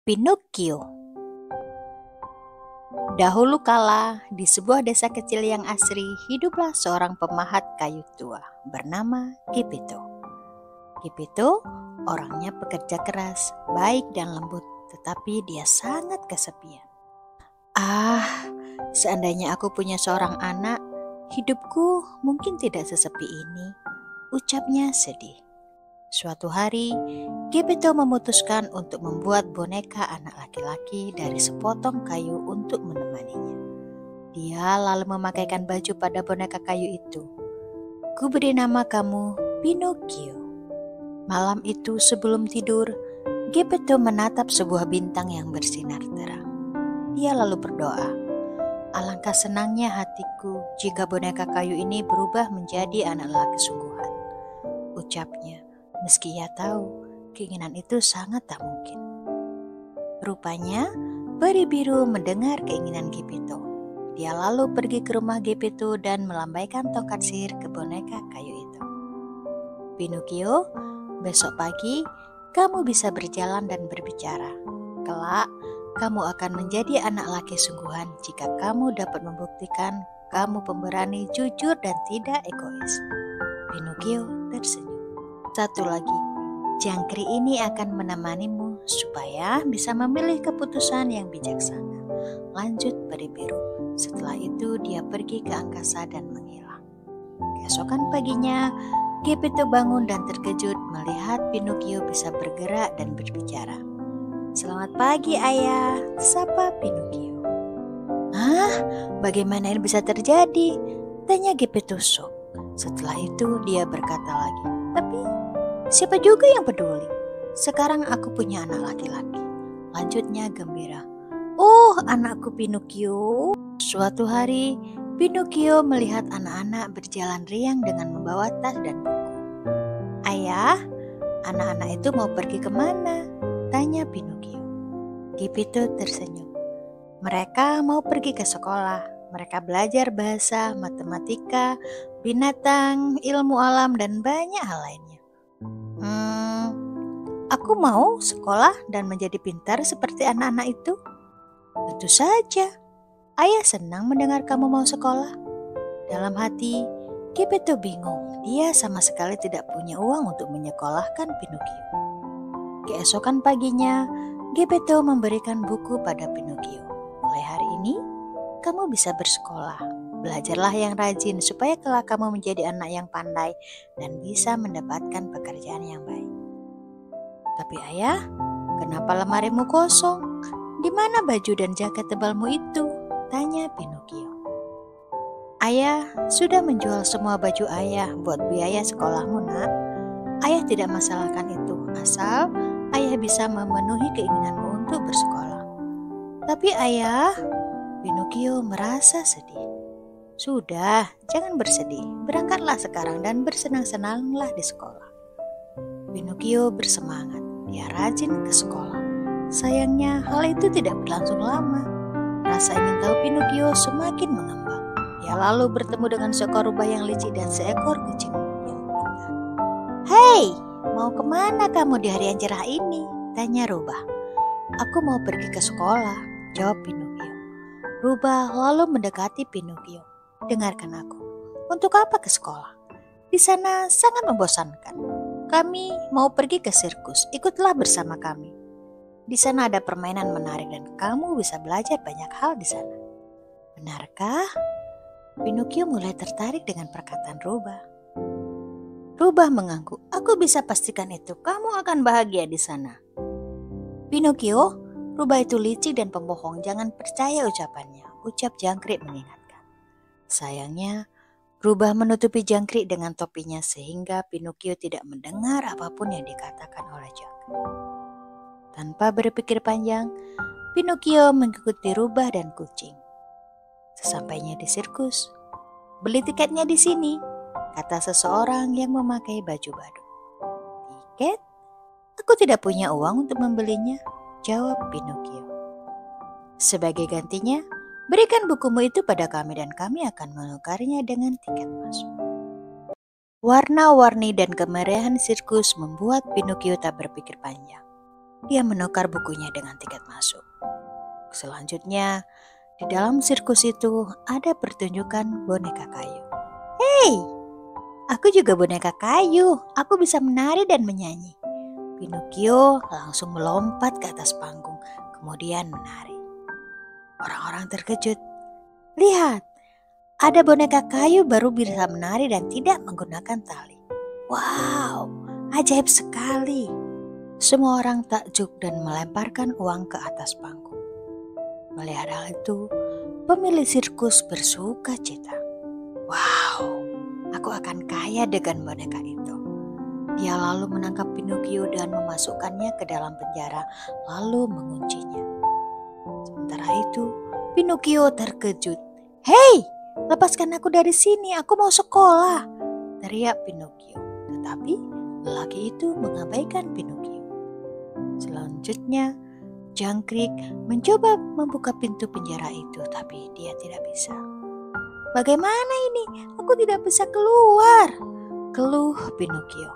Pinocchio. Dahulu kala, di sebuah desa kecil yang asri, hiduplah seorang pemahat kayu tua bernama Geppetto. Geppetto orangnya pekerja keras, baik dan lembut, tetapi dia sangat kesepian. Seandainya aku punya seorang anak, hidupku mungkin tidak sesepi ini, ucapnya sedih. Suatu hari, Geppetto memutuskan untuk membuat boneka anak laki-laki dari sepotong kayu untuk menemaninya. Dia lalu memakaikan baju pada boneka kayu itu. "Ku beri nama kamu Pinocchio." Malam itu sebelum tidur, Geppetto menatap sebuah bintang yang bersinar terang. Dia lalu berdoa, "Alangkah senangnya hatiku jika boneka kayu ini berubah menjadi anak laki sungguhan," ucapnya. Meski ia tahu keinginan itu sangat tak mungkin. Rupanya, peri biru mendengar keinginan Geppetto. Dia lalu pergi ke rumah Geppetto dan melambaikan tongkat sihir ke boneka kayu itu. "Pinocchio, besok pagi kamu bisa berjalan dan berbicara. Kelak, kamu akan menjadi anak laki sungguhan jika kamu dapat membuktikan kamu pemberani, jujur, dan tidak egois." Pinocchio tersenyum. "Satu lagi, jangkrik ini akan menemanimu supaya bisa memilih keputusan yang bijaksana," lanjut peri biru. Setelah itu dia pergi ke angkasa dan menghilang. Keesokan paginya, Geppetto bangun dan terkejut melihat Pinocchio bisa bergerak dan berbicara. "Selamat pagi, Ayah," sapa Pinocchio. Bagaimana ini bisa terjadi?" tanya Geppetto shock. Setelah itu dia berkata lagi, "Tapi siapa juga yang peduli? Sekarang aku punya anak laki-laki," lanjutnya gembira. "Oh, anakku Pinocchio." Suatu hari, Pinocchio melihat anak-anak berjalan riang dengan membawa tas dan buku. "Ayah, anak-anak itu mau pergi kemana?" tanya Pinocchio. Geppetto tersenyum. "Mereka mau pergi ke sekolah. Mereka belajar bahasa, matematika, binatang, ilmu alam, dan banyak hal lainnya." Aku mau sekolah dan menjadi pintar seperti anak-anak itu." "Tentu saja. Ayah senang mendengar kamu mau sekolah." Dalam hati, Geppetto bingung. Dia sama sekali tidak punya uang untuk menyekolahkan Pinocchio. Keesokan paginya, Geppetto memberikan buku pada Pinocchio. "Mulai hari ini, kamu bisa bersekolah. Belajarlah yang rajin supaya kelak kamu menjadi anak yang pandai dan bisa mendapatkan pekerjaan yang baik." "Tapi Ayah, kenapa lemarimu kosong? Di mana baju dan jaket tebalmu itu?" tanya Pinocchio. "Ayah sudah menjual semua baju Ayah buat biaya sekolahmu, Nak. Ayah tidak masalahkan itu, asal Ayah bisa memenuhi keinginanmu untuk bersekolah." "Tapi Ayah," Pinocchio merasa sedih. "Sudah, jangan bersedih. Berangkatlah sekarang dan bersenang-senanglah di sekolah." Pinocchio bersemangat. Dia rajin ke sekolah. Sayangnya, hal itu tidak berlangsung lama. Rasa ingin tahu Pinocchio semakin mengembang. Dia lalu bertemu dengan seekor rubah yang licik dan seekor kucing yang pintar. "Hei, mau kemana kamu di hari yang cerah ini?" tanya rubah. "Aku mau pergi ke sekolah," jawab Pinocchio. Rubah lalu mendekati Pinocchio. "Dengarkan aku. Untuk apa ke sekolah? Di sana sangat membosankan. Kami mau pergi ke sirkus. Ikutlah bersama kami. Di sana ada permainan menarik dan kamu bisa belajar banyak hal di sana." "Benarkah?" Pinocchio mulai tertarik dengan perkataan rubah. Rubah mengangguk. "Aku bisa pastikan itu. Kamu akan bahagia di sana." "Pinocchio, rubah itu licik dan pembohong. Jangan percaya ucapannya," ucap jangkrik mengingatkan. Sayangnya, rubah menutupi jangkrik dengan topinya sehingga Pinocchio tidak mendengar apapun yang dikatakan oleh jangkrik. Tanpa berpikir panjang, Pinocchio mengikuti rubah dan kucing. Sesampainya di sirkus, "Beli tiketnya di sini," kata seseorang yang memakai baju badut. "Tiket? Aku tidak punya uang untuk membelinya," jawab Pinocchio. "Sebagai gantinya, berikan bukumu itu pada kami dan kami akan menukarnya dengan tiket masuk." Warna-warni dan kemeriahan sirkus membuat Pinocchio tak berpikir panjang. Dia menukar bukunya dengan tiket masuk. Selanjutnya, di dalam sirkus itu ada pertunjukan boneka kayu. Hei, aku juga boneka kayu. Aku bisa menari dan menyanyi. Pinocchio langsung melompat ke atas panggung, kemudian menari. Orang-orang terkejut. Lihat, ada boneka kayu baru bisa menari dan tidak menggunakan tali. Wow, ajaib sekali. Semua orang takjub dan melemparkan uang ke atas panggung. Melihat hal itu, pemilik sirkus bersuka cita. Wow, aku akan kaya dengan boneka itu. Dia lalu menangkap Pinocchio dan memasukkannya ke dalam penjara, lalu menguncinya. Sementara itu, Pinocchio terkejut. Hei, lepaskan aku dari sini, aku mau sekolah, teriak Pinocchio. Tetapi lelaki itu mengabaikan Pinocchio. Selanjutnya, Jangkrik mencoba membuka pintu penjara itu, tapi dia tidak bisa. Bagaimana ini? Aku tidak bisa keluar, keluh Pinocchio.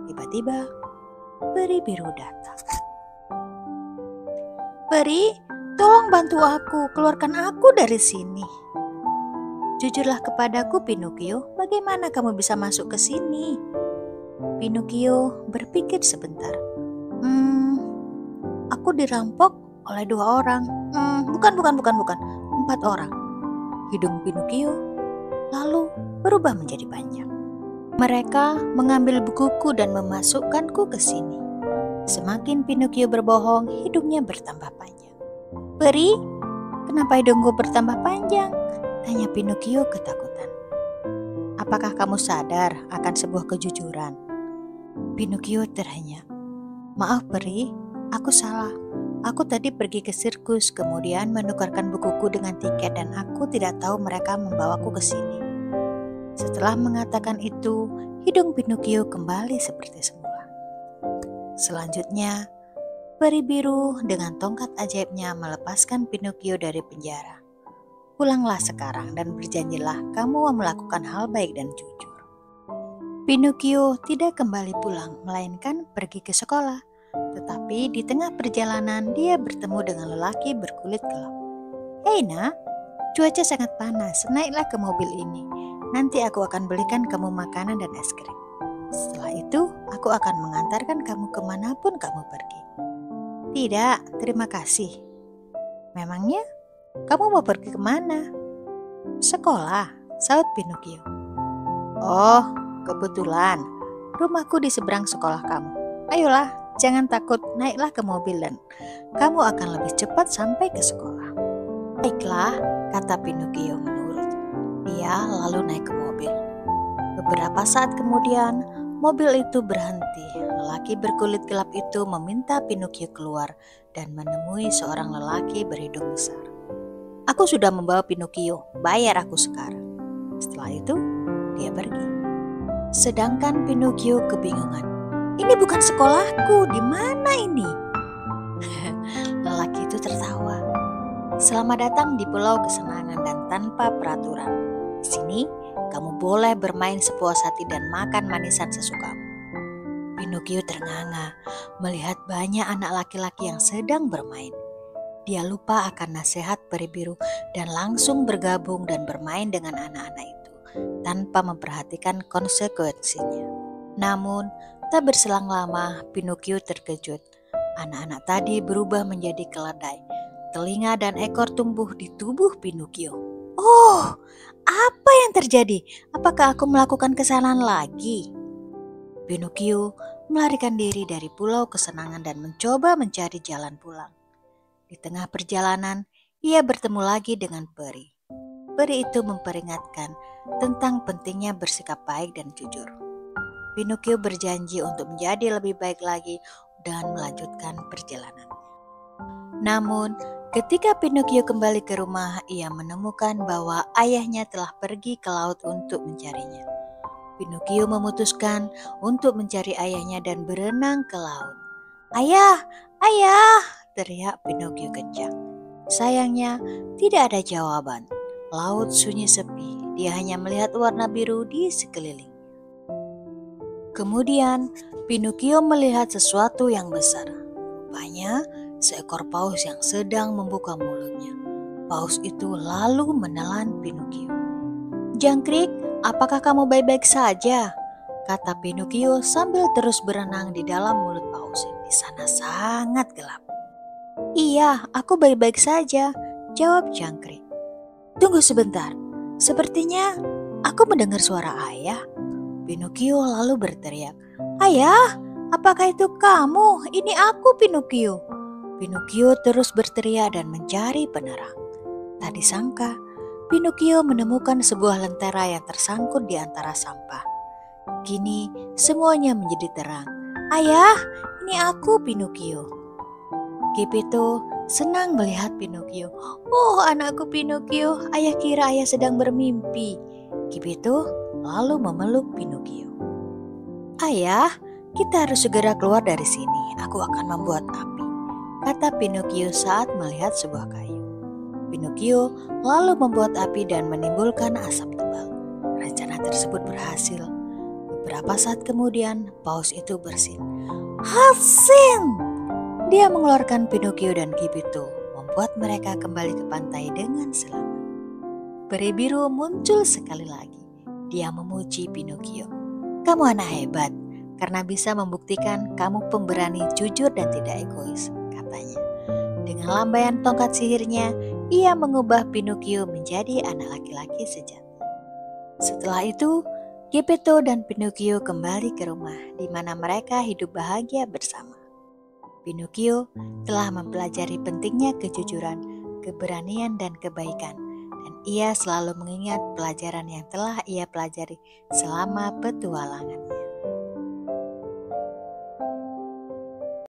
Tiba-tiba, peri biru datang. Peri, tolong bantu aku, keluarkan aku dari sini. Jujurlah kepadaku, Pinocchio, bagaimana kamu bisa masuk ke sini? Pinocchio berpikir sebentar. Aku dirampok oleh 2 orang. Bukan. 4 orang. Hidung Pinocchio lalu berubah menjadi panjang. Mereka mengambil bukuku dan memasukkanku ke sini. Semakin Pinocchio berbohong, hidungnya bertambah panjang. Peri, kenapa hidungku bertambah panjang? Tanya Pinocchio ketakutan. Apakah kamu sadar akan sebuah kejujuran? Pinocchio terhenyak. Maaf Peri, aku salah. Aku tadi pergi ke sirkus, kemudian menukarkan bukuku dengan tiket dan aku tidak tahu mereka membawaku ke sini. Setelah mengatakan itu, hidung Pinocchio kembali seperti semula. Selanjutnya, peri biru dengan tongkat ajaibnya melepaskan Pinocchio dari penjara. Pulanglah sekarang dan berjanjilah kamu melakukan hal baik dan jujur. Pinocchio tidak kembali pulang, melainkan pergi ke sekolah. Tetapi di tengah perjalanan dia bertemu dengan lelaki berkulit gelap. Hei nak, cuaca sangat panas, naiklah ke mobil ini. Nanti aku akan belikan kamu makanan dan es krim. Setelah itu, aku akan mengantarkan kamu kemanapun kamu pergi. Tidak, terima kasih. Memangnya, kamu mau pergi kemana? Sekolah, saut Pinocchio. Oh, kebetulan, rumahku di seberang sekolah kamu. Ayolah, jangan takut, naiklah ke mobil dan kamu akan lebih cepat sampai ke sekolah. Baiklah, kata Pinocchio menurut. Dia lalu naik ke mobil. Beberapa saat kemudian, mobil itu berhenti. Lelaki berkulit gelap itu meminta Pinocchio keluar dan menemui seorang lelaki berhidung besar. Aku sudah membawa Pinocchio, bayar aku sekarang. Setelah itu, dia pergi. Sedangkan Pinocchio kebingungan. Ini bukan sekolahku, di mana ini? Lelaki itu tertawa. Selamat datang di Pulau Kesenangan dan tanpa peraturan. Di sini, kamu boleh bermain sepuas hati dan makan manisan sesukamu. Pinocchio ternganga melihat banyak anak laki-laki yang sedang bermain. Dia lupa akan nasihat peri biru dan langsung bergabung dan bermain dengan anak-anak itu tanpa memperhatikan konsekuensinya. Namun, tak berselang lama Pinocchio terkejut. Anak-anak tadi berubah menjadi keledai. Telinga dan ekor tumbuh di tubuh Pinocchio. Oh, apa yang terjadi? Apakah aku melakukan kesalahan lagi? Pinocchio melarikan diri dari Pulau Kesenangan dan mencoba mencari jalan pulang. Di tengah perjalanan, ia bertemu lagi dengan peri. Peri itu memperingatkan tentang pentingnya bersikap baik dan jujur. Pinocchio berjanji untuk menjadi lebih baik lagi dan melanjutkan perjalanannya. Namun, ketika Pinocchio kembali ke rumah, ia menemukan bahwa ayahnya telah pergi ke laut untuk mencarinya. Pinocchio memutuskan untuk mencari ayahnya dan berenang ke laut. Ayah, ayah, teriak Pinocchio kencang. Sayangnya, tidak ada jawaban. Laut sunyi sepi, dia hanya melihat warna biru di sekeliling. Kemudian, Pinocchio melihat sesuatu yang besar. Rupanya seekor paus yang sedang membuka mulutnya. Paus itu lalu menelan Pinocchio. "Jangkrik, apakah kamu baik-baik saja?" kata Pinocchio sambil terus berenang di dalam mulut paus. Di sana sangat gelap. "Iya, aku baik-baik saja," jawab Jangkrik. "Tunggu sebentar, sepertinya aku mendengar suara ayah." Pinocchio lalu berteriak, "Ayah, apakah itu kamu? Ini aku, Pinocchio." Pinocchio terus berteriak dan mencari penerang. Tak disangka, Pinocchio menemukan sebuah lentera yang tersangkut di antara sampah. Kini semuanya menjadi terang. "Ayah, ini aku, Pinocchio." Geppetto senang melihat Pinocchio. "Oh, anakku Pinocchio, ayah kira ayah sedang bermimpi." Geppetto lalu memeluk Pinocchio. "Ayah, kita harus segera keluar dari sini. Aku akan membuat api," kata Pinocchio saat melihat sebuah kayu. Pinocchio lalu membuat api dan menimbulkan asap tebal. Rencana tersebut berhasil. Beberapa saat kemudian, paus itu bersin. "Hasin!" Dia mengeluarkan Pinocchio dan Geppetto, membuat mereka kembali ke pantai dengan selamat. Peri biru muncul sekali lagi. Dia memuji Pinocchio. "Kamu anak hebat, karena bisa membuktikan kamu pemberani, jujur dan tidak egois," katanya. Dengan lambaian tongkat sihirnya, ia mengubah Pinocchio menjadi anak laki-laki sejati. Setelah itu, Geppetto dan Pinocchio kembali ke rumah di mana mereka hidup bahagia bersama. Pinocchio telah mempelajari pentingnya kejujuran, keberanian dan kebaikan, dan ia selalu mengingat pelajaran yang telah ia pelajari selama petualangannya.